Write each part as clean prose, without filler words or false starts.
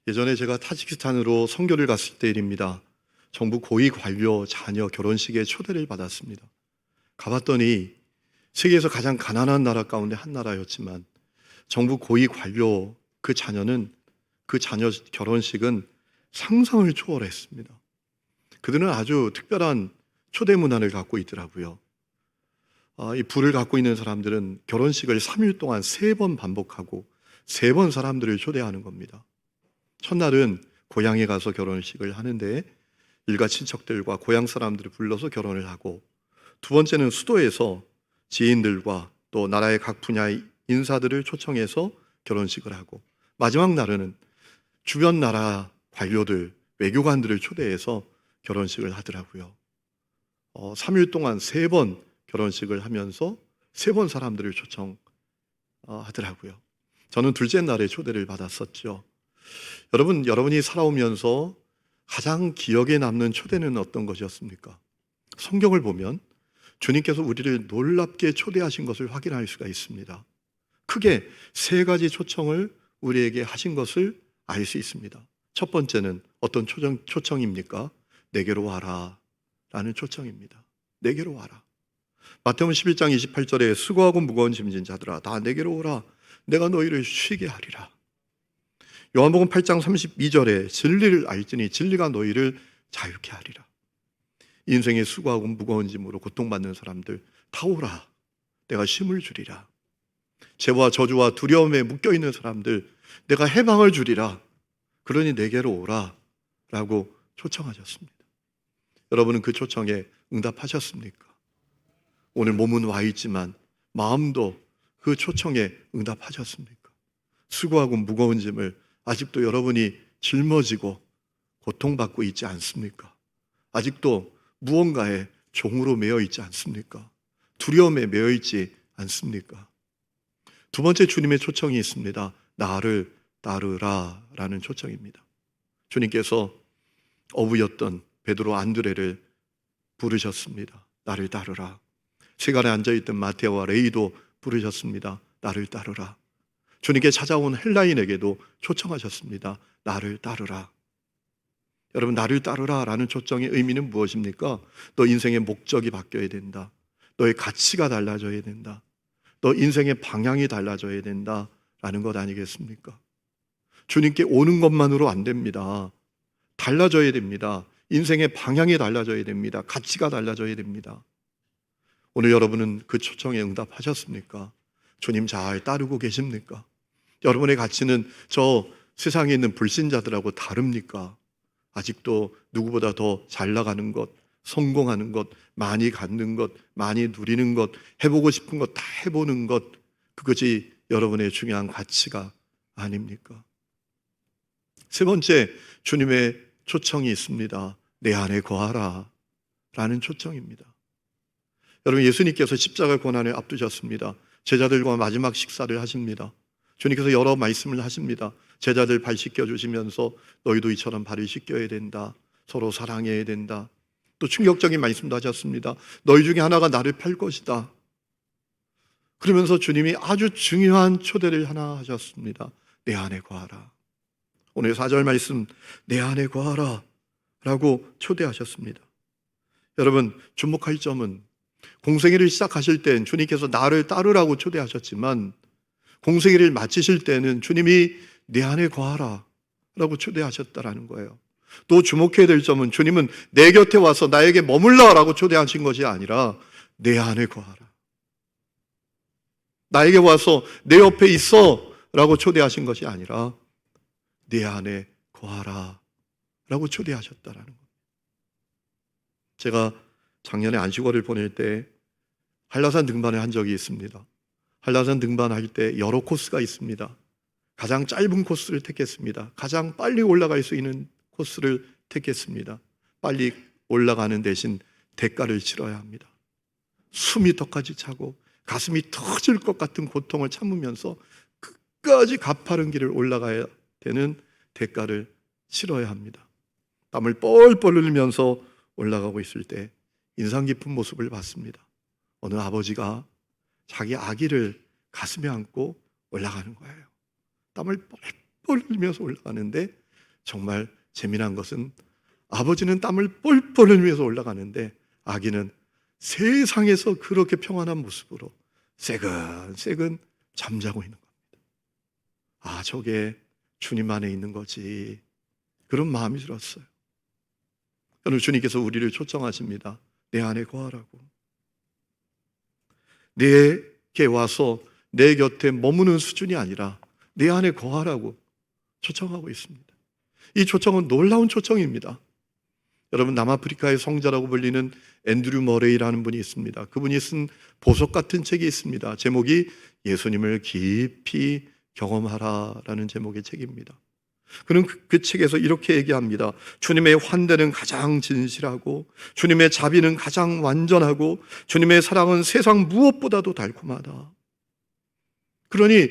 예전에 제가 타지키스탄으로 선교를 갔을 때 일입니다. 정부 고위 관료 자녀 결혼식에 초대를 받았습니다. 가봤더니 세계에서 가장 가난한 나라 가운데 한 나라였지만 정부 고위 관료 그 자녀는 그 자녀 결혼식은 상상을 초월했습니다. 그들은 아주 특별한 초대 문화를 갖고 있더라고요. 이 부를 갖고 있는 사람들은 결혼식을 3일 동안 3번 반복하고 3번 사람들을 초대하는 겁니다. 첫날은 고향에 가서 결혼식을 하는데 일가 친척들과 고향 사람들을 불러서 결혼을 하고, 두 번째는 수도에서 지인들과 또 나라의 각 분야의 인사들을 초청해서 결혼식을 하고, 마지막 날에는 주변 나라 관료들, 외교관들을 초대해서 결혼식을 하더라고요. 3일 동안 3번 결혼식을 하면서 3번 사람들을 초청하더라고요. 저는 둘째 날에 초대를 받았었죠. 여러분이 살아오면서 가장 기억에 남는 초대는 어떤 것이었습니까? 성경을 보면 주님께서 우리를 놀랍게 초대하신 것을 확인할 수가 있습니다. 크게 3가지 초청을 우리에게 하신 것을 알 수 있습니다. 첫 번째는 어떤 초청입니까? 내게로 와라 라는 초청입니다. 내게로 와라. 마태복음 11장 28절에 수고하고 무거운 짐진 자들아 다 내게로 오라, 내가 너희를 쉬게 하리라. 요한복음 8장 32절에 진리를 알지니 진리가 너희를 자유케 하리라. 인생의 수고하고 무거운 짐으로 고통받는 사람들 다 오라, 내가 쉼을 주리라. 죄와 저주와 두려움에 묶여있는 사람들 내가 해방을 주리라. 그러니 내게로 오라 라고 초청하셨습니다. 여러분은 그 초청에 응답하셨습니까? 오늘 몸은 와 있지만 마음도 그 초청에 응답하셨습니까? 수고하고 무거운 짐을 아직도 여러분이 짊어지고 고통받고 있지 않습니까? 아직도 무언가에 종으로 매여 있지 않습니까? 두려움에 매여 있지 않습니까? 두 번째 주님의 초청이 있습니다. 나를 따르라 라는 초청입니다. 주님께서 어부였던 베드로 안드레를 부르셨습니다. 나를 따르라. 세간에 앉아있던 마테오와 레이도 부르셨습니다. 나를 따르라. 주님께 찾아온 헬라인에게도 초청하셨습니다. 나를 따르라. 여러분, 나를 따르라 라는 초청의 의미는 무엇입니까? 너 인생의 목적이 바뀌어야 된다. 너의 가치가 달라져야 된다. 너 인생의 방향이 달라져야 된다 라는 것 아니겠습니까? 주님께 오는 것만으로 안 됩니다. 달라져야 됩니다. 인생의 방향이 달라져야 됩니다. 가치가 달라져야 됩니다. 오늘 여러분은 그 초청에 응답하셨습니까? 주님 잘 따르고 계십니까? 여러분의 가치는 저 세상에 있는 불신자들하고 다릅니까? 아직도 누구보다 더 잘 나가는 것, 성공하는 것, 많이 갖는 것, 많이 누리는 것, 해보고 싶은 것 다 해보는 것, 그것이 여러분의 중요한 가치가 아닙니까? 세 번째 주님의 초청이 있습니다. 내 안에 거하라 라는 초청입니다. 여러분, 예수님께서 십자가 고난을 앞두셨습니다. 제자들과 마지막 식사를 하십니다. 주님께서 여러 말씀을 하십니다. 제자들 발 씻겨주시면서 너희도 이처럼 발을 씻겨야 된다. 서로 사랑해야 된다. 또 충격적인 말씀도 하셨습니다. 너희 중에 하나가 나를 팔 것이다. 그러면서 주님이 아주 중요한 초대를 하나 하셨습니다. 내 안에 거하라. 오늘 4절 말씀, 내 안에 거하라 라고 초대하셨습니다. 여러분, 주목할 점은 공생애를 시작하실 땐 주님께서 나를 따르라고 초대하셨지만 공생애를 마치실 때는 주님이 내 안에 거하라 라고 초대하셨다라는 거예요. 또 주목해야 될 점은 주님은 내 곁에 와서 나에게 머물러 라고 초대하신 것이 아니라 내 안에 거하라, 나에게 와서 내 옆에 있어 라고 초대하신 것이 아니라 내 안에 거하라 라고 초대하셨다라는 겁니다. 제가 작년에 안식월을 보낼 때 한라산 등반을 한 적이 있습니다. 한라산 등반할 때 여러 코스가 있습니다. 가장 짧은 코스를 택했습니다. 가장 빨리 올라갈 수 있는 코스를 택했습니다. 빨리 올라가는 대신 대가를 치러야 합니다. 숨이 턱까지 차고 가슴이 터질 것 같은 고통을 참으면서 끝까지 가파른 길을 올라가야 되는 대가를 치러야 합니다. 땀을 뻘뻘 흘리면서 올라가고 있을 때 인상 깊은 모습을 봤습니다. 어느 아버지가 자기 아기를 가슴에 안고 올라가는 거예요. 땀을 뻘뻘 흘리면서 올라가는데 정말 재미난 것은 아버지는 땀을 뻘뻘 흘리면서 올라가는데 아기는 세상에서 그렇게 평안한 모습으로 새근새근 잠자고 있는 겁니다. 아, 저게 주님 안에 있는 거지. 그런 마음이 들었어요. 오늘 주님께서 우리를 초청하십니다. 내 안에 거하라고. 내게 와서 내 곁에 머무는 수준이 아니라 내 안에 거하라고 초청하고 있습니다. 이 초청은 놀라운 초청입니다. 여러분, 남아프리카의 성자라고 불리는 앤드류 머레이라는 분이 있습니다. 그분이 쓴 보석 같은 책이 있습니다. 제목이 예수님을 깊이 경험하라라는 제목의 책입니다. 그는 그 책에서 이렇게 얘기합니다. 주님의 환대는 가장 진실하고 주님의 자비는 가장 완전하고 주님의 사랑은 세상 무엇보다도 달콤하다. 그러니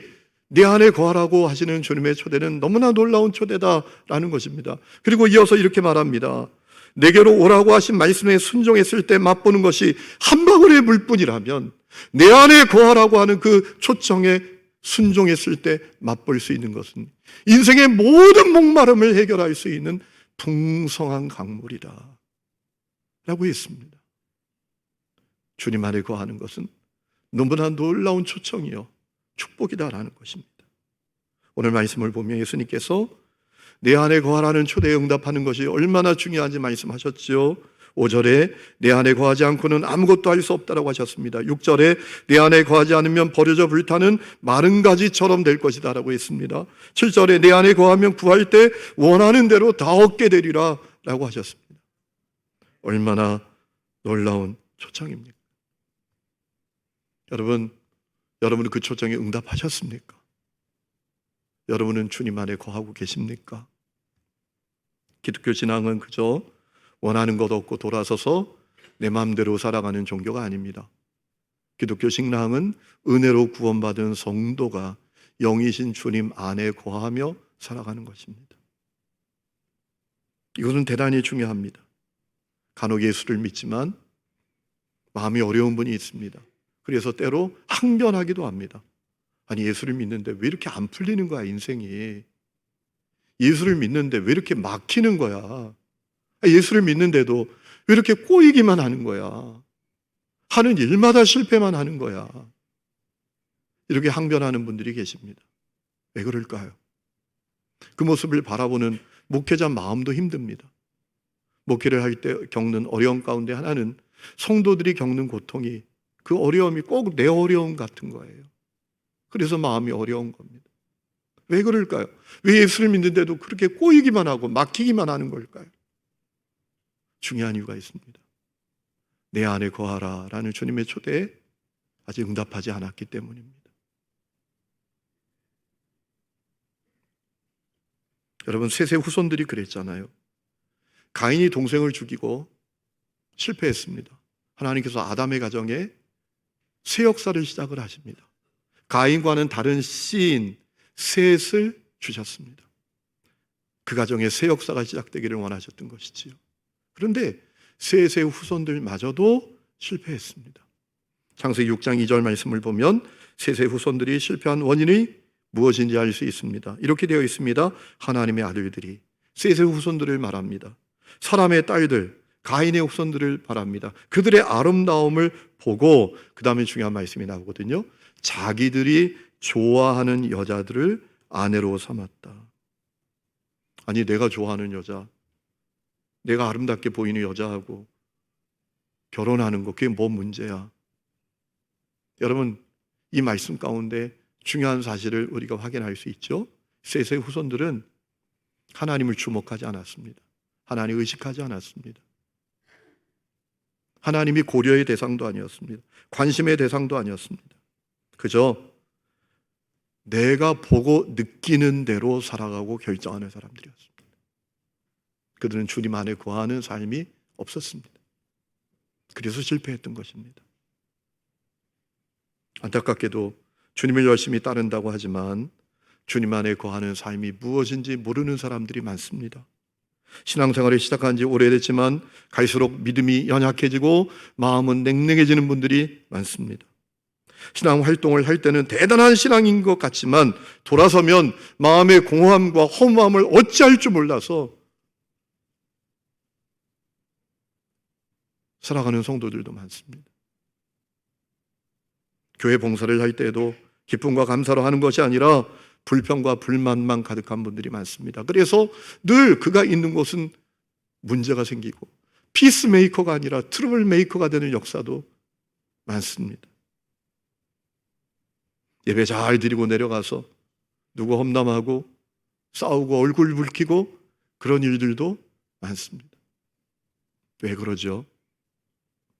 내 안에 거하라고 하시는 주님의 초대는 너무나 놀라운 초대다라는 것입니다. 그리고 이어서 이렇게 말합니다. 내게로 오라고 하신 말씀에 순종했을 때 맛보는 것이 한 방울의 물뿐이라면 내 안에 거하라고 하는 그 초청에 순종했을 때 맛볼 수 있는 것은 인생의 모든 목마름을 해결할 수 있는 풍성한 강물이다 라고 했습니다. 주님 안에 거하는 것은 너무나 놀라운 초청이요 축복이다라는 것입니다. 오늘 말씀을 보면 예수님께서 내 안에 거하라는 초대에 응답하는 것이 얼마나 중요한지 말씀하셨지요. 5절에 내 안에 거하지 않고는 아무것도 할 수 없다라고 하셨습니다. 6절에 내 안에 거하지 않으면 버려져 불타는 마른 가지처럼 될 것이다 라고 했습니다. 7절에 내 안에 거하면 구할 때 원하는 대로 다 얻게 되리라 라고 하셨습니다. 얼마나 놀라운 초청입니까? 여러분은 그 초청에 응답하셨습니까? 여러분은 주님 안에 거하고 계십니까? 기독교 신앙은 그저 원하는 것 없고 돌아서서 내 마음대로 살아가는 종교가 아닙니다. 기독교 신앙은 은혜로 구원받은 성도가 영이신 주님 안에 거하며 살아가는 것입니다. 이것은 대단히 중요합니다. 간혹 예수를 믿지만 마음이 어려운 분이 있습니다. 그래서 때로 항변하기도 합니다. 아니, 예수를 믿는데 왜 이렇게 안 풀리는 거야, 인생이. 예수를 믿는데 왜 이렇게 막히는 거야. 예수를 믿는데도 왜 이렇게 꼬이기만 하는 거야. 하는 일마다 실패만 하는 거야. 이렇게 항변하는 분들이 계십니다. 왜 그럴까요? 그 모습을 바라보는 목회자 마음도 힘듭니다. 목회를 할 때 겪는 어려움 가운데 하나는 성도들이 겪는 고통이, 그 어려움이 꼭 내 어려움 같은 거예요. 그래서 마음이 어려운 겁니다. 왜 그럴까요? 왜 예수를 믿는데도 그렇게 꼬이기만 하고 막히기만 하는 걸까요? 중요한 이유가 있습니다. 내 안에 거하라 라는 주님의 초대에 아직 응답하지 않았기 때문입니다. 여러분, 셋의 후손들이 그랬잖아요. 가인이 동생을 죽이고 실패했습니다. 하나님께서 아담의 가정에 새 역사를 시작을 하십니다. 가인과는 다른 씨인 셋을 주셨습니다. 그 가정에 새 역사가 시작되기를 원하셨던 것이지요. 그런데 셋의 후손들마저도 실패했습니다. 창세기 6장 2절 말씀을 보면 셋의 후손들이 실패한 원인이 무엇인지 알 수 있습니다. 이렇게 되어 있습니다. 하나님의 아들들이 셋의 후손들을 말합니다. 사람의 딸들, 가인의 후손들을 말합니다. 그들의 아름다움을 보고 그 다음에 중요한 말씀이 나오거든요. 자기들이 좋아하는 여자들을 아내로 삼았다. 아니, 내가 좋아하는 여자, 내가 아름답게 보이는 여자하고 결혼하는 거, 그게 뭐 문제야? 여러분, 이 말씀 가운데 중요한 사실을 우리가 확인할 수 있죠. 셋의 후손들은 하나님을 주목하지 않았습니다. 하나님을 의식하지 않았습니다. 하나님이 고려의 대상도 아니었습니다. 관심의 대상도 아니었습니다. 그저 내가 보고 느끼는 대로 살아가고 결정하는 사람들이었습니다. 그들은 주님 안에 거하는 삶이 없었습니다. 그래서 실패했던 것입니다. 안타깝게도 주님을 열심히 따른다고 하지만 주님 안에 거하는 삶이 무엇인지 모르는 사람들이 많습니다. 신앙생활을 시작한 지 오래됐지만 갈수록 믿음이 연약해지고 마음은 냉랭해지는 분들이 많습니다. 신앙 활동을 할 때는 대단한 신앙인 것 같지만 돌아서면 마음의 공허함과 허무함을 어찌할 줄 몰라서 살아가는 성도들도 많습니다. 교회 봉사를 할 때에도 기쁨과 감사로 하는 것이 아니라 불평과 불만만 가득한 분들이 많습니다. 그래서 늘 그가 있는 곳은 문제가 생기고 피스메이커가 아니라 트러블 메이커가 되는 역사도 많습니다. 예배 잘 드리고 내려가서 누구 험담하고 싸우고 얼굴 붉히고 그런 일들도 많습니다. 왜 그러죠?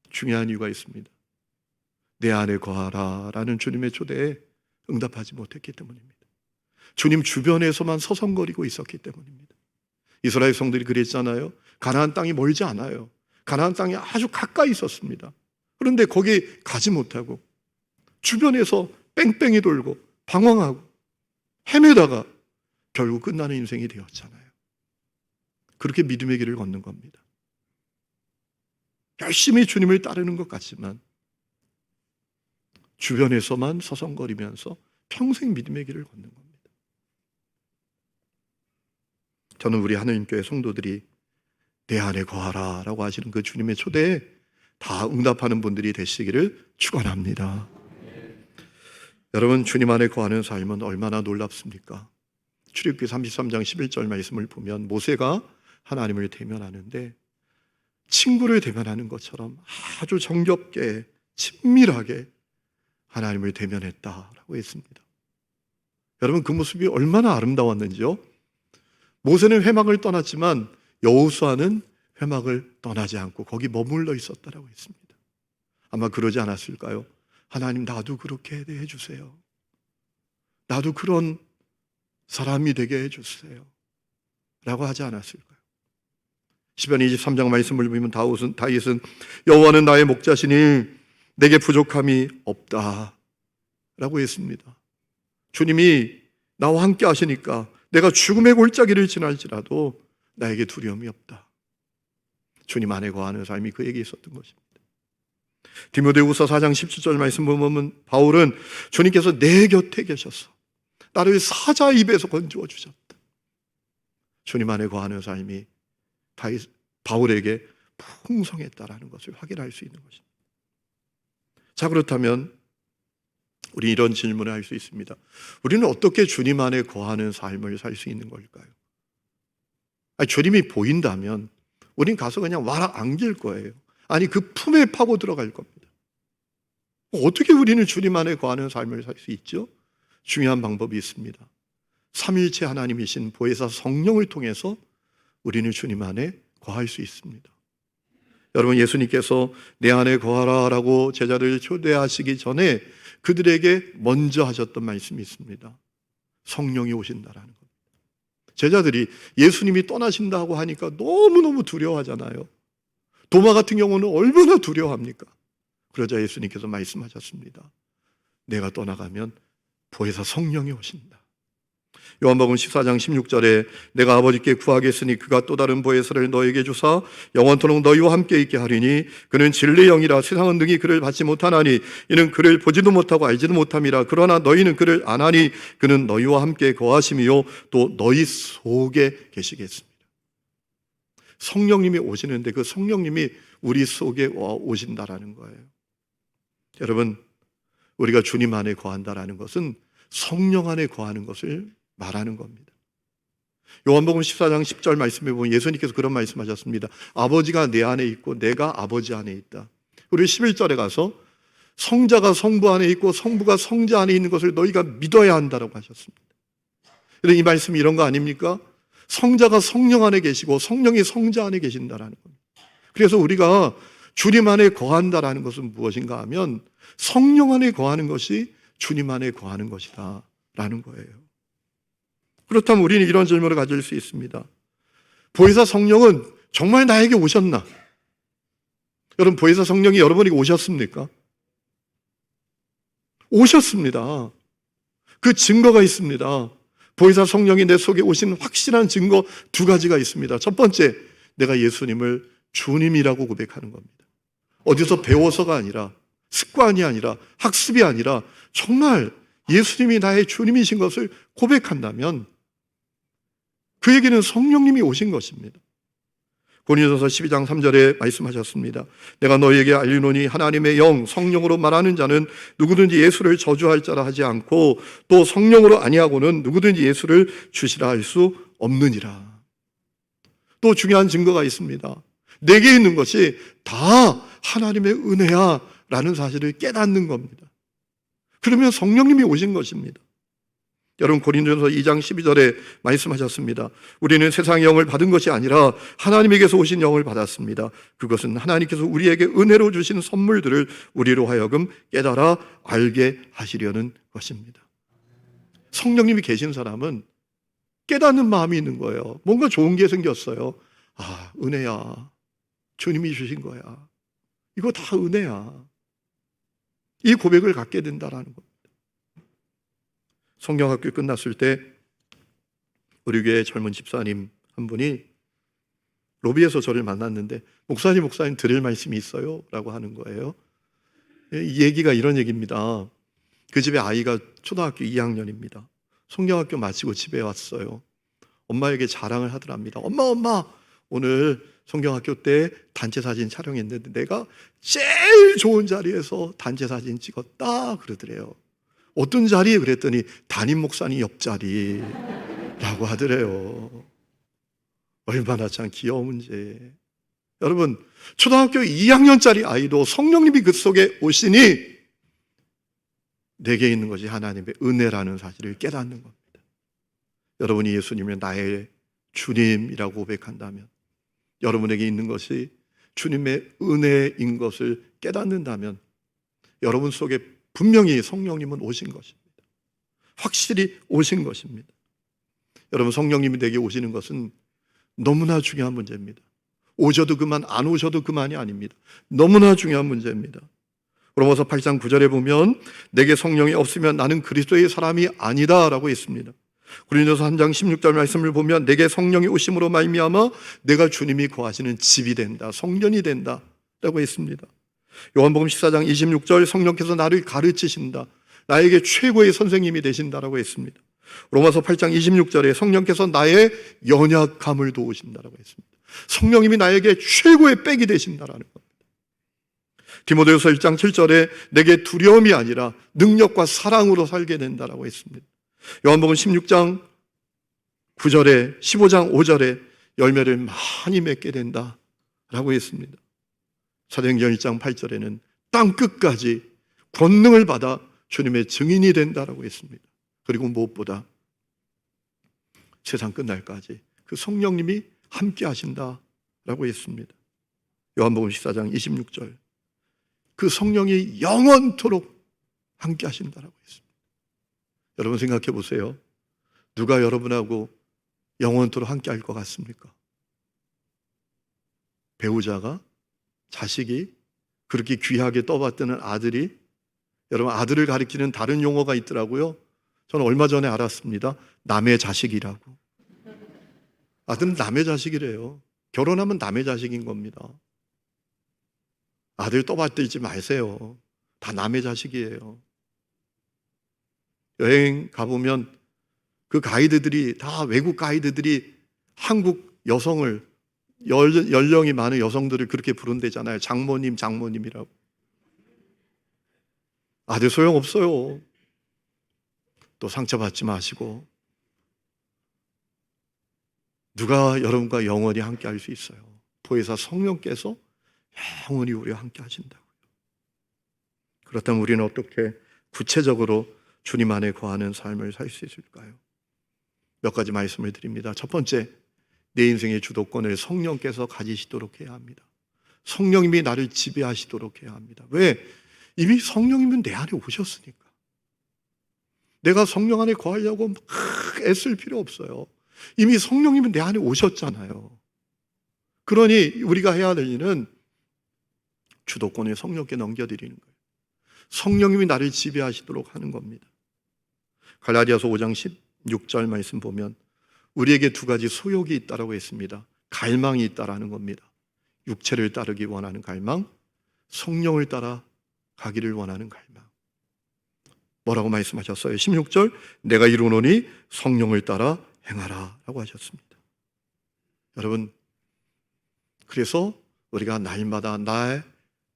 중요한 이유가 있습니다. 내 안에 거하라 라는 주님의 초대에 응답하지 못했기 때문입니다. 주님 주변에서만 서성거리고 있었기 때문입니다. 이스라엘 성들이 그랬잖아요. 가나안 땅이 멀지 않아요. 가나안 땅이 아주 가까이 있었습니다. 그런데 거기 가지 못하고 주변에서 뺑뺑이 돌고 방황하고 헤매다가 결국 끝나는 인생이 되었잖아요. 그렇게 믿음의 길을 걷는 겁니다. 열심히 주님을 따르는 것 같지만 주변에서만 서성거리면서 평생 믿음의 길을 걷는 겁니다. 저는 우리 하나님교회 성도들이 내 안에 거하라 라고 하시는 그 주님의 초대에 다 응답하는 분들이 되시기를 축원합니다. 여러분, 주님 안에 거하는 삶은 얼마나 놀랍습니까? 출애굽기 33장 11절 말씀을 보면 모세가 하나님을 대면하는데 친구를 대면하는 것처럼 아주 정겹게 친밀하게 하나님을 대면했다라고 했습니다. 여러분, 그 모습이 얼마나 아름다웠는지요? 모세는 회막을 떠났지만 여호수아는 회막을 떠나지 않고 거기 머물러 있었다라고 했습니다. 아마 그러지 않았을까요? 하나님, 나도 그렇게 해주세요. 나도 그런 사람이 되게 해주세요 라고 하지 않았을까요? 시편 23장 말씀을 보면 다윗은 여호와는 나의 목자시니 내게 부족함이 없다 라고 했습니다. 주님이 나와 함께 하시니까 내가 죽음의 골짜기를 지날지라도 나에게 두려움이 없다. 주님 안에 거하는 삶이 그에게 있었던 것입니다. 디모데후서 4장 17절 말씀 보면 바울은 주님께서 내 곁에 계셔서 나를 사자 입에서 건져 주셨다. 주님 안에 거하는 삶이 바울에게 풍성했다라는 것을 확인할 수 있는 것입니다. 자, 그렇다면 우리 이런 질문을 할 수 있습니다. 우리는 어떻게 주님 안에 거하는 삶을 살 수 있는 걸까요? 주님이 보인다면 우린 가서 그냥 와라 안길 거예요. 아니, 그 품에 파고 들어갈 겁니다. 어떻게 우리는 주님 안에 거하는 삶을 살 수 있죠? 중요한 방법이 있습니다. 삼위일체 하나님이신 보혜사 성령을 통해서 우리는 주님 안에 거할 수 있습니다. 여러분, 예수님께서 내 안에 거하라 라고 제자들을 초대하시기 전에 그들에게 먼저 하셨던 말씀이 있습니다. 성령이 오신다라는 겁니다. 제자들이 예수님이 떠나신다고 하니까 너무너무 두려워하잖아요. 도마 같은 경우는 얼마나 두려워합니까? 그러자 예수님께서 말씀하셨습니다. 내가 떠나가면 보혜사 성령이 오신다. 요한복음 14장 16절에 내가 아버지께 구하겠으니 그가 또 다른 보혜사를 너에게 주사 영원토록 너희와 함께 있게 하리니 그는 진리의 영이라 세상은 능히 그를 받지 못하나니 이는 그를 보지도 못하고 알지도 못함이라. 그러나 너희는 그를 아나니 그는 너희와 함께 거하심이요 또 너희 속에 계시겠습니다. 성령님이 오시는데 그 성령님이 우리 속에 오신다라는 거예요. 여러분, 우리가 주님 안에 거한다라는 것은 성령 안에 거하는 것을 말하는 겁니다. 요한복음 14장 10절 말씀에 보면 예수님께서 그런 말씀하셨습니다. 아버지가 내 안에 있고 내가 아버지 안에 있다. 그리고 11절에 가서 성자가 성부 안에 있고 성부가 성자 안에 있는 것을 너희가 믿어야 한다라고 하셨습니다. 그런데 이 말씀이 이런 거 아닙니까? 성자가 성령 안에 계시고 성령이 성자 안에 계신다라는 겁니다. 그래서 우리가 주님 안에 거한다라는 것은 무엇인가 하면 성령 안에 거하는 것이 주님 안에 거하는 것이다 라는 거예요. 그렇다면 우리는 이런 질문을 가질 수 있습니다. 보혜사 성령은 정말 나에게 오셨나? 여러분, 보혜사 성령이 여러분에게 오셨습니까? 오셨습니다. 그 증거가 있습니다. 보혜사 성령이 내 속에 오신 확실한 증거 두 가지가 있습니다. 첫 번째, 내가 예수님을 주님이라고 고백하는 겁니다. 어디서 배워서가 아니라 습관이 아니라 학습이 아니라 정말 예수님이 나의 주님이신 것을 고백한다면 그에게는 성령님이 오신 것입니다. 고린도서 12장 3절에 말씀하셨습니다. 내가 너희에게 알리노니 하나님의 영 성령으로 말하는 자는 누구든지 예수를 저주할 자라 하지 않고 또 성령으로 아니하고는 누구든지 예수를 주시라 할 수 없느니라. 또 중요한 증거가 있습니다. 내게 있는 것이 다 하나님의 은혜야 라는 사실을 깨닫는 겁니다. 그러면 성령님이 오신 것입니다. 여러분 고린도전서 2장 12절에 말씀하셨습니다. 우리는 세상의 영을 받은 것이 아니라 하나님에게서 오신 영을 받았습니다. 그것은 하나님께서 우리에게 은혜로 주신 선물들을 우리로 하여금 깨달아 알게 하시려는 것입니다. 성령님이 계신 사람은 깨닫는 마음이 있는 거예요. 뭔가 좋은 게 생겼어요. 아, 은혜야. 주님이 주신 거야. 이거 다 은혜야. 이 고백을 갖게 된다라는 겁니다. 성경학교 끝났을 때 우리 교회 젊은 집사님 한 분이 로비에서 저를 만났는데 목사님 드릴 말씀이 있어요 라고 하는 거예요. 이 얘기가 이런 얘기입니다. 그 집에 아이가 초등학교 2학년입니다. 성경학교 마치고 집에 왔어요. 엄마에게 자랑을 하더랍니다. 엄마 오늘 성경학교 때 단체 사진 촬영했는데 내가 제일 좋은 자리에서 단체 사진 찍었다 그러더래요. 어떤 자리에 그랬더니 담임 목사님 옆자리라고 하더래요. 얼마나 참 귀여운지. 여러분 초등학교 2학년짜리 아이도 성령님이 그 속에 오시니 내게 있는 것이 하나님의 은혜라는 사실을 깨닫는 겁니다. 여러분이 예수님을 나의 주님이라고 고백한다면, 여러분에게 있는 것이 주님의 은혜인 것을 깨닫는다면 여러분 속에 분명히 성령님은 오신 것입니다. 확실히 오신 것입니다. 여러분 성령님이 내게 오시는 것은 너무나 중요한 문제입니다. 오셔도 그만, 안 오셔도 그만이 아닙니다. 너무나 중요한 문제입니다. 로마서 8장 9절에 보면 내게 성령이 없으면 나는 그리스도의 사람이 아니다 라고 했습니다. 고린도서 3장 16절 말씀을 보면 내게 성령이 오심으로 말미암아 내가 주님이 거하시는 집이 된다, 성전이 된다 라고 했습니다. 요한복음 14장 26절 성령께서 나를 가르치신다, 나에게 최고의 선생님이 되신다라고 했습니다. 로마서 8장 26절에 성령께서 나의 연약함을 도우신다라고 했습니다. 성령님이 나에게 최고의 백이 되신다라는 겁니다. 디모데후서 1장 7절에 내게 두려움이 아니라 능력과 사랑으로 살게 된다라고 했습니다. 요한복음 16장 9절에 15장 5절에 열매를 많이 맺게 된다라고 했습니다. 사도행전 1장 8절에는 땅 끝까지 권능을 받아 주님의 증인이 된다라고 했습니다. 그리고 무엇보다 세상 끝날까지 그 성령님이 함께 하신다라고 했습니다. 요한복음 14장 26절 그 성령이 영원토록 함께 하신다라고 했습니다. 여러분 생각해 보세요. 누가 여러분하고 영원토록 함께 할 것 같습니까? 배우자가, 자식이, 그렇게 귀하게 떠받드는 아들이, 여러분 아들을 가리키는 다른 용어가 있더라고요. 저는 얼마 전에 알았습니다. 남의 자식이라고. 아들은 남의 자식이래요. 결혼하면 남의 자식인 겁니다. 아들 떠받들지 마세요. 다 남의 자식이에요. 여행 가보면 그 가이드들이 다 외국 가이드들이 한국 여성을, 연령이 많은 여성들을 그렇게 부른대잖아요. 장모님이라고. 아들 소용없어요. 또 상처받지 마시고. 누가 여러분과 영원히 함께 할 수 있어요? 보혜사 성령께서 영원히 우리와 함께 하신다고요. 그렇다면 우리는 어떻게 구체적으로 주님 안에 거하는 삶을 살 수 있을까요? 몇 가지 말씀을 드립니다. 첫 번째, 내 인생의 주도권을 성령께서 가지시도록 해야 합니다. 성령님이 나를 지배하시도록 해야 합니다. 왜? 이미 성령님은 내 안에 오셨으니까. 내가 성령 안에 거하려고 막 애쓸 필요 없어요. 이미 성령님은 내 안에 오셨잖아요. 그러니 우리가 해야 될 일은 주도권을 성령께 넘겨드리는 거예요. 성령님이 나를 지배하시도록 하는 겁니다. 갈라디아서 5장 16절 말씀 보면 우리에게 두 가지 소욕이 있다라고 했습니다. 갈망이 있다라는 겁니다. 육체를 따르기 원하는 갈망, 성령을 따라 가기를 원하는 갈망. 뭐라고 말씀하셨어요? 16절, 내가 이루노니 성령을 따라 행하라 라고 하셨습니다. 여러분, 그래서 우리가 날마다 나의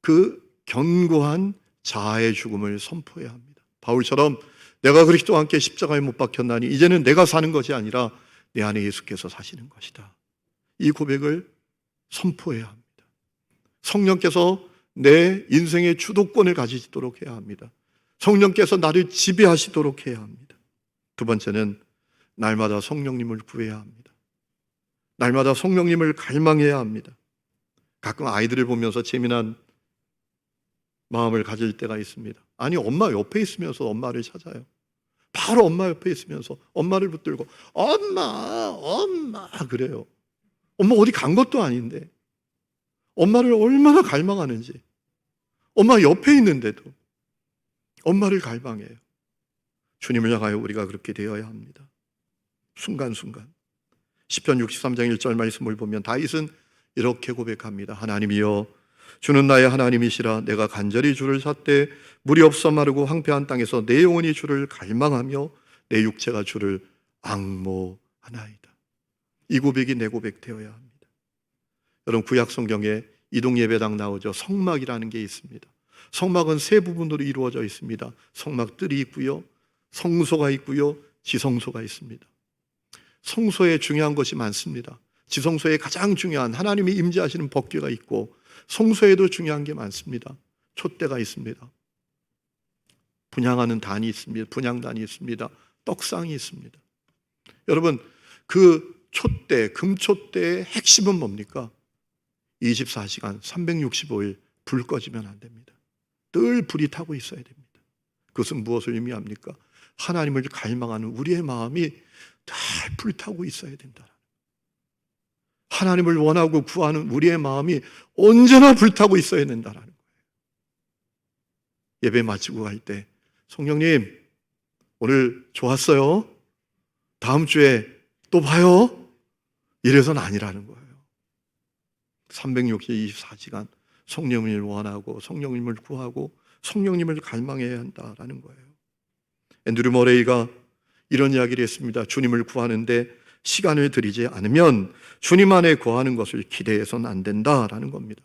그 견고한 자아의 죽음을 선포해야 합니다. 바울처럼 내가 그리스도와 함께 십자가에 못 박혔나니 이제는 내가 사는 것이 아니라 내 안에 예수께서 사시는 것이다. 이 고백을 선포해야 합니다. 성령께서 내 인생의 주도권을 가지도록 해야 합니다. 성령께서 나를 지배하시도록 해야 합니다. 두 번째는 날마다 성령님을 구해야 합니다. 날마다 성령님을 갈망해야 합니다. 가끔 아이들을 보면서 재미난 마음을 가질 때가 있습니다. 아니, 엄마 옆에 있으면서 엄마를 찾아요. 바로 엄마 옆에 있으면서 엄마를 붙들고 엄마 그래요. 엄마 어디 간 것도 아닌데 엄마를 얼마나 갈망하는지, 엄마 옆에 있는데도 엄마를 갈망해요. 주님을 향하여 우리가 그렇게 되어야 합니다. 순간순간. 시편 63장 1절 말씀을 보면 다윗은 이렇게 고백합니다. 하나님이여, 주는 나의 하나님이시라. 내가 간절히 주를 찾되 물이 없어 마르고 황폐한 땅에서 내 영혼이 주를 갈망하며 내 육체가 주를 앙모하나이다. 이 고백이 내 고백 되어야 합니다. 여러분, 구약 성경에 이동 예배당 나오죠. 성막이라는 게 있습니다. 성막은 세 부분으로 이루어져 있습니다. 성막들이 있고요, 성소가 있고요, 지성소가 있습니다. 성소에 중요한 것이 많습니다. 지성소에 가장 중요한 하나님이 임재하시는 법궤가 있고, 성소에도 중요한 게 많습니다. 촛대가 있습니다. 분향하는 단이 있습니다. 분향단이 있습니다. 떡상이 있습니다. 여러분, 그 촛대, 금촛대의 핵심은 뭡니까? 24시간 365일 불 꺼지면 안 됩니다. 늘 불이 타고 있어야 됩니다. 그것은 무엇을 의미합니까? 하나님을 갈망하는 우리의 마음이 늘 불타고 있어야 된다. 하나님을 원하고 구하는 우리의 마음이 언제나 불타고 있어야 된다는 거예요. 예배 마치고 갈 때 성령님 오늘 좋았어요, 다음 주에 또 봐요, 이래서는 아니라는 거예요. 324시간 성령님을 원하고 성령님을 구하고 성령님을 갈망해야 한다라는 거예요. 앤드류 머레이가 이런 이야기를 했습니다. 주님을 구하는데 시간을 들이지 않으면 주님 안에 거하는 것을 기대해서는 안 된다라는 겁니다.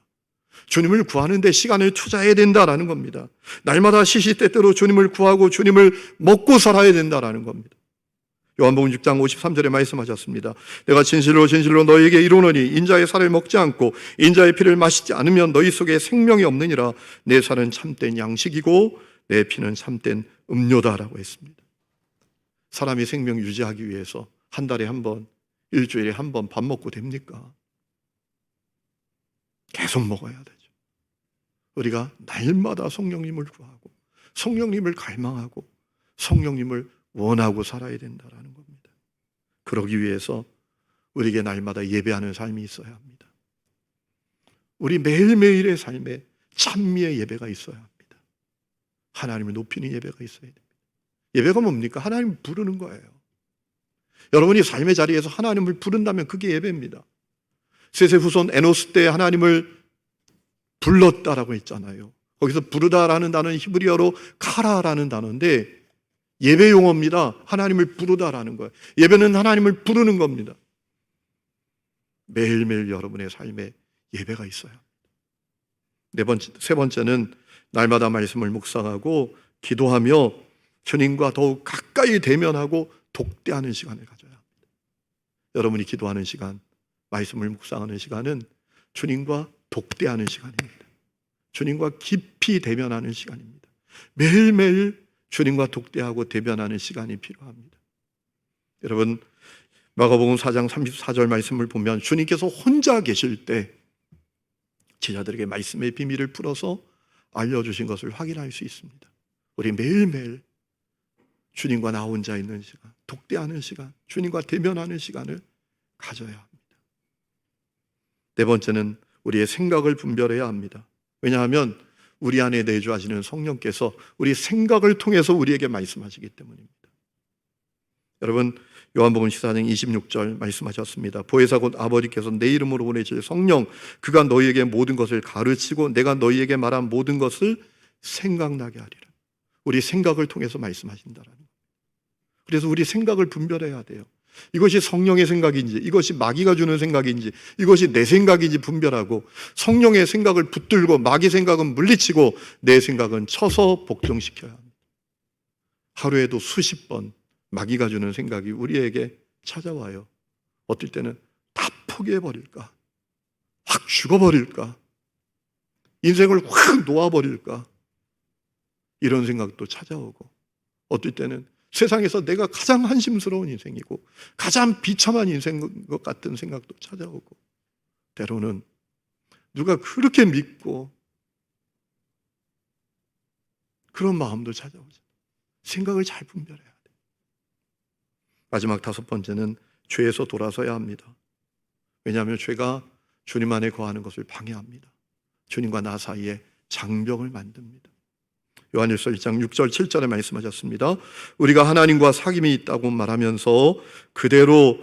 주님을 구하는데 시간을 투자해야 된다라는 겁니다. 날마다 시시때때로 주님을 구하고 주님을 먹고 살아야 된다라는 겁니다. 요한복음 6장 53절에 말씀하셨습니다. 내가 진실로 진실로 너희에게 이르노니 인자의 살을 먹지 않고 인자의 피를 마시지 않으면 너희 속에 생명이 없느니라. 내 살은 참된 양식이고 내 피는 참된 음료다라고 했습니다. 사람이 생명 유지하기 위해서 한 달에 한 번, 일주일에 한 번 밥 먹고 됩니까? 계속 먹어야 되죠. 우리가 날마다 성령님을 구하고 성령님을 갈망하고 성령님을 원하고 살아야 된다는 겁니다. 그러기 위해서 우리에게 날마다 예배하는 삶이 있어야 합니다. 우리 매일매일의 삶에 찬미의 예배가 있어야 합니다. 하나님을 높이는 예배가 있어야 됩니다. 예배가 뭡니까? 하나님을 부르는 거예요. 여러분이 삶의 자리에서 하나님을 부른다면 그게 예배입니다. 셋의 후손 에노스 때 하나님을 불렀다라고 했잖아요. 거기서 부르다라는 단어는 히브리어로 카라라는 단어인데 예배 용어입니다. 하나님을 부르다라는 거예요. 예배는 하나님을 부르는 겁니다. 매일매일 여러분의 삶에 예배가 있어요. 세 번째는 날마다 말씀을 묵상하고 기도하며 주님과 더욱 가까이 대면하고 독대하는 시간을 가져야 합니다. 여러분이 기도하는 시간, 말씀을 묵상하는 시간은 주님과 독대하는 시간입니다. 주님과 깊이 대면하는 시간입니다. 매일매일 주님과 독대하고 대변하는 시간이 필요합니다. 여러분, 마가복음 4장 34절 말씀을 보면 주님께서 혼자 계실 때 제자들에게 말씀의 비밀을 풀어서 알려주신 것을 확인할 수 있습니다. 우리 매일매일 주님과 나 혼자 있는 시간, 독대하는 시간, 주님과 대면하는 시간을 가져야 합니다. 네 번째는 우리의 생각을 분별해야 합니다. 왜냐하면 우리 안에 내주하시는 성령께서 우리 생각을 통해서 우리에게 말씀하시기 때문입니다. 여러분, 요한복음 14장 26절 말씀하셨습니다. 보혜사 곧 아버지께서 내 이름으로 보내실 성령, 그가 너희에게 모든 것을 가르치고 내가 너희에게 말한 모든 것을 생각나게 하리라. 우리 생각을 통해서 말씀하신다라는 거예요. 그래서 우리 생각을 분별해야 돼요. 이것이 성령의 생각인지, 이것이 마귀가 주는 생각인지, 이것이 내 생각인지 분별하고, 성령의 생각을 붙들고 마귀 생각은 물리치고 내 생각은 쳐서 복종시켜야 합니다. 하루에도 수십 번 마귀가 주는 생각이 우리에게 찾아와요. 어떨 때는 다 포기해버릴까? 확 죽어버릴까? 인생을 확 놓아버릴까? 이런 생각도 찾아오고, 어떨 때는 세상에서 내가 가장 한심스러운 인생이고 가장 비참한 인생인 것 같은 생각도 찾아오고, 때로는 누가 그렇게 믿고 그런 마음도 찾아오죠. 생각을 잘 분별해야 돼요. 마지막 다섯 번째는 죄에서 돌아서야 합니다. 왜냐하면 죄가 주님 안에 거하는 것을 방해합니다. 주님과 나 사이에 장벽을 만듭니다. 요한일서 1장 6절 7절에 말씀하셨습니다. 우리가 하나님과 사귐이 있다고 말하면서 그대로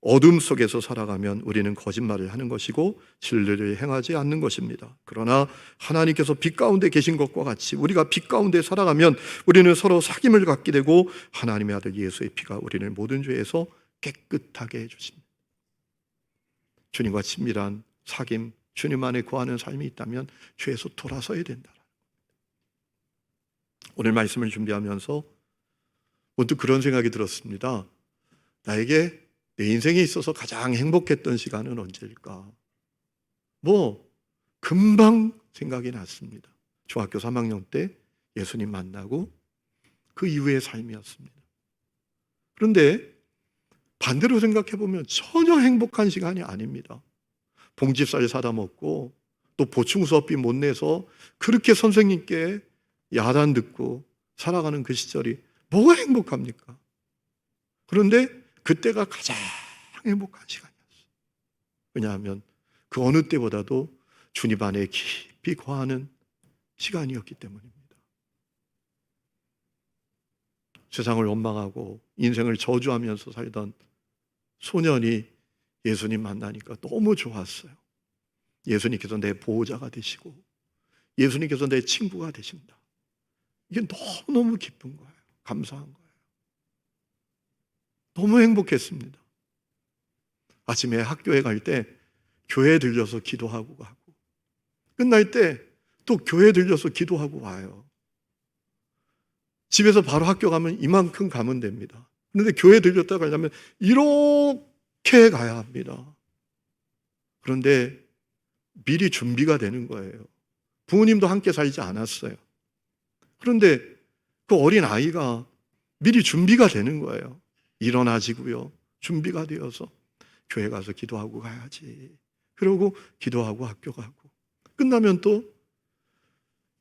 어둠 속에서 살아가면 우리는 거짓말을 하는 것이고 진리를 행하지 않는 것입니다. 그러나 하나님께서 빛 가운데 계신 것과 같이 우리가 빛 가운데 살아가면 우리는 서로 사귐을 갖게 되고 하나님의 아들 예수의 피가 우리를 모든 죄에서 깨끗하게 해주십니다. 주님과 친밀한 사귐, 주님 안에 거하는 삶이 있다면 죄에서 돌아서야 된다. 오늘 말씀을 준비하면서 문득 그런 생각이 들었습니다. 나에게 내 인생에 있어서 가장 행복했던 시간은 언제일까? 금방 생각이 났습니다. 중학교 3학년 때 예수님 만나고 그 이후의 삶이었습니다. 그런데 반대로 생각해 보면 전혀 행복한 시간이 아닙니다. 봉지쌀 사다 먹고 또 보충 수업비 못 내서 그렇게 선생님께 야단 듣고 살아가는 그 시절이 뭐가 행복합니까? 그런데 그때가 가장 행복한 시간이었어요. 왜냐하면 그 어느 때보다도 주님 안에 깊이 거하는 시간이었기 때문입니다. 세상을 원망하고 인생을 저주하면서 살던 소년이 예수님 만나니까 너무 좋았어요. 예수님께서 내 보호자가 되시고 예수님께서 내 친구가 되신다. 이게 너무너무 기쁜 거예요. 감사한 거예요. 너무 행복했습니다. 아침에 학교에 갈 때 교회에 들려서 기도하고 가고, 끝날 때 또 교회에 들려서 기도하고 와요. 집에서 바로 학교 가면 이만큼 가면 됩니다. 그런데 교회에 들렸다 가려면 이렇게 가야 합니다. 그런데 미리 준비가 되는 거예요. 부모님도 함께 살지 않았어요. 그런데 그 어린 아이가 미리 준비가 되는 거예요. 일어나지고요. 준비가 되어서 교회 가서 기도하고 가야지. 그러고 기도하고 학교 가고, 끝나면 또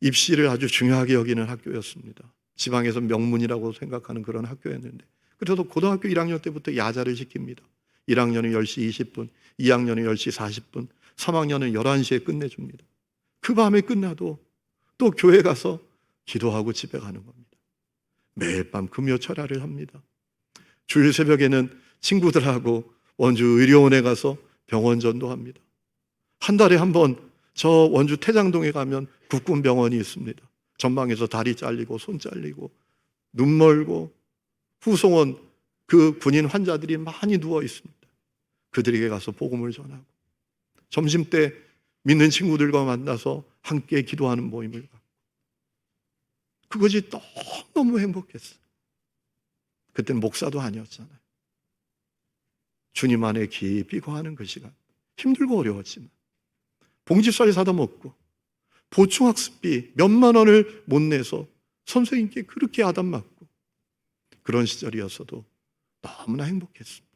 입시를 아주 중요하게 여기는 학교였습니다. 지방에서 명문이라고 생각하는 그런 학교였는데, 그래서 고등학교 1학년 때부터 야자를 시킵니다. 1학년은 10시 20분, 2학년은 10시 40분, 3학년은 11시에 끝내줍니다. 그 밤에 끝나도 또 교회 가서 기도하고 집에 가는 겁니다. 매일 밤 금요철야를 합니다. 주일 새벽에는 친구들하고 원주 의료원에 가서 병원 전도합니다. 한 달에 한 번 저 원주 태장동에 가면 국군병원이 있습니다. 전방에서 다리 잘리고 손 잘리고 눈 멀고 후송원 그 군인 환자들이 많이 누워 있습니다. 그들에게 가서 복음을 전하고, 점심때 믿는 친구들과 만나서 함께 기도하는 모임을 갖고, 그것이 너무 행복했어요. 그때는 목사도 아니었잖아요. 주님 안에 깊이 거하는 그 시간, 힘들고 어려웠지만 봉지쌀 사다 먹고 보충학습비 몇만 원을 못 내서 선생님께 그렇게 야단 맞고, 그런 시절이었어도 너무나 행복했습니다.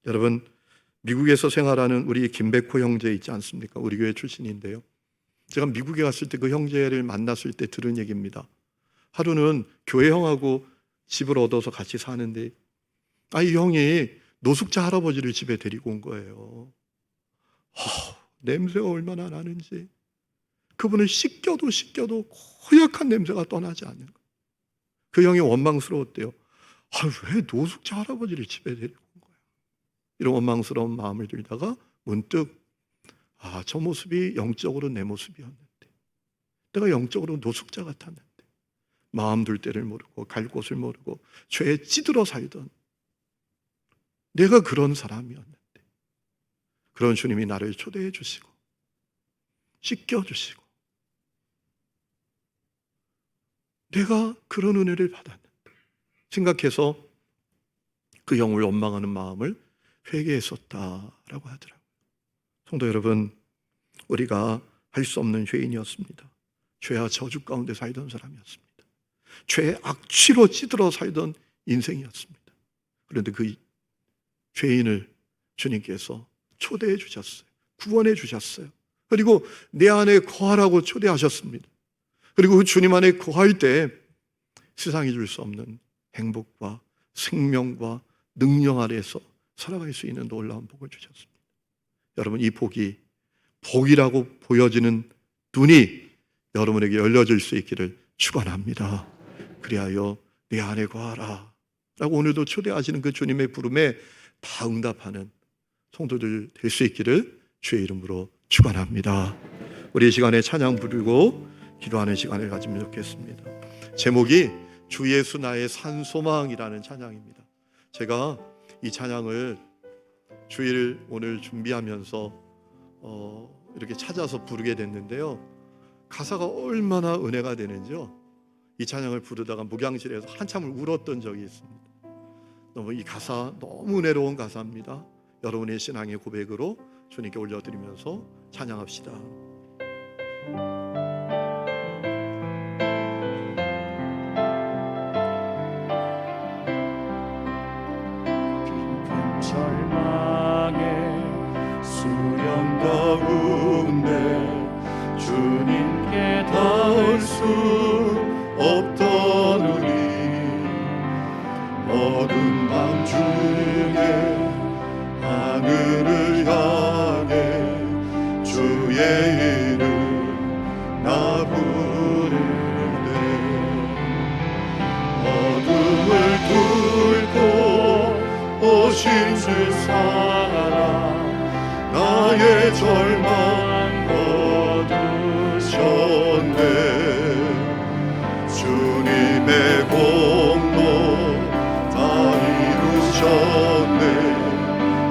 여러분, 미국에서 생활하는 우리 김백호 형제 있지 않습니까? 우리 교회 출신인데요. 제가 미국에 갔을 때 그 형제를 만났을 때 들은 얘기입니다. 하루는 교회 형하고 집을 얻어서 같이 사는데, 이 형이 노숙자 할아버지를 집에 데리고 온 거예요. 냄새가 얼마나 나는지, 그분을 씻겨도 고약한 냄새가 떠나지 않는 거예요. 그 형이 원망스러웠대요. 왜 노숙자 할아버지를 집에 데리고 온 거야? 이런 원망스러운 마음을 들다가 문득 저 모습이 영적으로 내 모습이었는데, 내가 영적으로 노숙자 같았는데, 마음 둘 때를 모르고 갈 곳을 모르고 죄에 찌들어 살던 내가 그런 사람이었는데, 그런 주님이 나를 초대해 주시고 씻겨 주시고 내가 그런 은혜를 받았는데 생각해서 그 영을 원망하는 마음을 회개했었다라고 하더라고요. 성도 여러분, 우리가 할 수 없는 죄인이었습니다. 죄와 저주 가운데 살던 사람이었습니다. 죄의 악취로 찌들어 살던 인생이었습니다. 그런데 그 죄인을 주님께서 초대해 주셨어요. 구원해 주셨어요. 그리고 내 안에 거하라고 초대하셨습니다. 그리고 그 주님 안에 거할 때 세상이 줄 수 없는 행복과 생명과 능력 아래에서 살아갈 수 있는 놀라운 복을 주셨습니다. 여러분, 이 복이라고 보여지는 눈이 여러분에게 열려질 수 있기를 축원합니다. 그리하여 내 안에 거하라 라고 오늘도 초대하시는 그 주님의 부름에 다 응답하는 성도들 될 수 있기를 주의 이름으로 축원합니다. 우리 이 시간에 찬양 부르고 기도하는 시간을 가지면 좋겠습니다. 제목이 주 예수 나의 산소망이라는 찬양입니다. 제가 이 찬양을 주일 오늘 준비하면서 이렇게 찾아서 부르게 됐는데요, 가사가 얼마나 은혜가 되는지요. 이 찬양을 부르다가 목양실에서 한참을 울었던 적이 있습니다. 너무 이 가사 너무 은혜로운 가사입니다. 여러분의 신앙의 고백으로 주님께 올려드리면서 찬양합시다. 절망의 수령 가운데 주님께 닿을 수 없던 우리, 어두운 밤 중에 하늘을 향해 주의 이름 나 부르네. 어둠을 뚫고 오신 주 살아 나의 절망 거두셨네. 주님의 공로 다 이루셨네.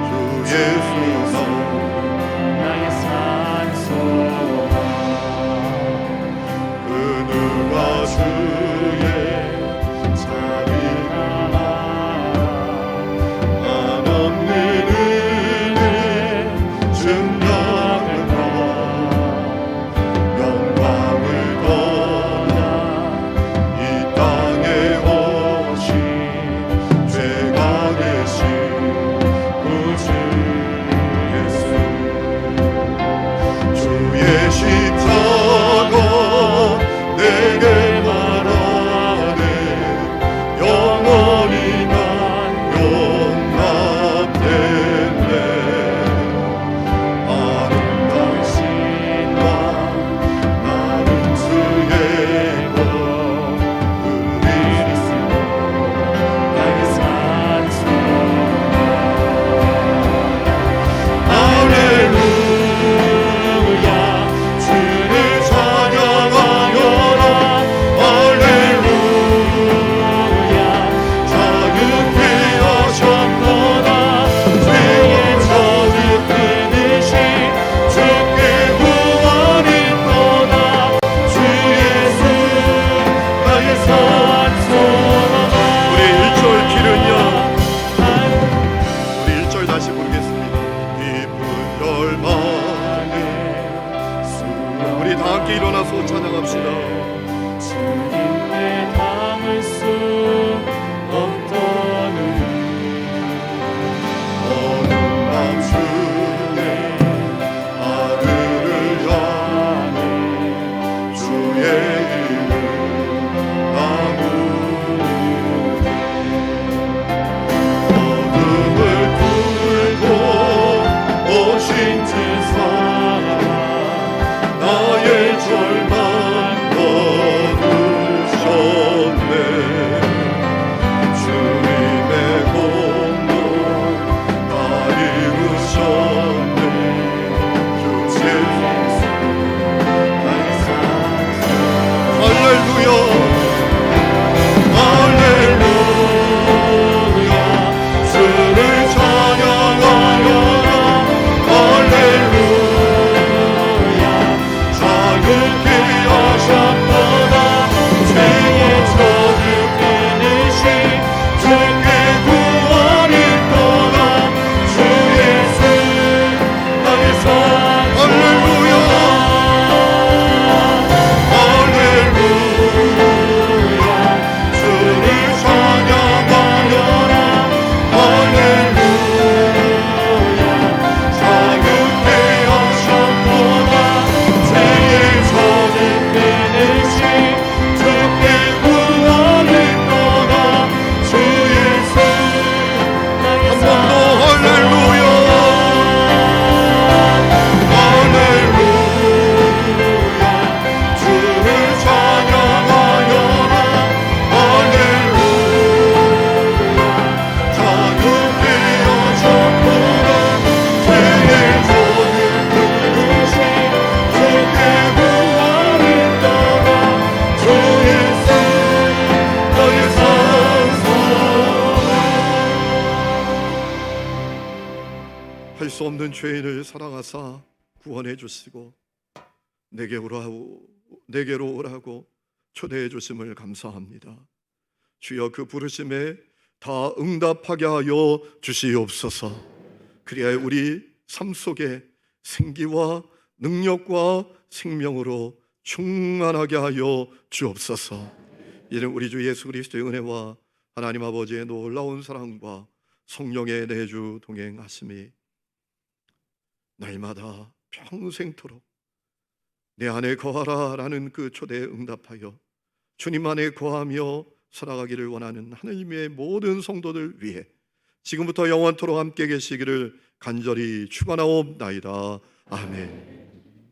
주 예수 나의 산소망, 그 누가 주의 자비가 한없는 은혜 증명을 영광을 떠나 이 땅에 오신 죄가 되신 구주 예수. 주의 십자가 내게 말하 수 없는 죄인을 사랑하사 구원해 주시고 내게로 오라고 초대해 주심을 감사합니다. 주여, 그 부르심에 다 응답하게 하여 주시옵소서. 그리하여 우리 삶 속에 생기와 능력과 생명으로 충만하게 하여 주옵소서. 이는 우리 주 예수 그리스도의 은혜와 하나님 아버지의 놀라운 사랑과 성령의 내주 동행하심이 날마다 평생토록 내 안에 거하라 라는 그 초대에 응답하여 주님 안에 거하며 살아가기를 원하는 하느님의 모든 성도들 위해 지금부터 영원토록 함께 계시기를 간절히 축원하옵나이다. 아멘.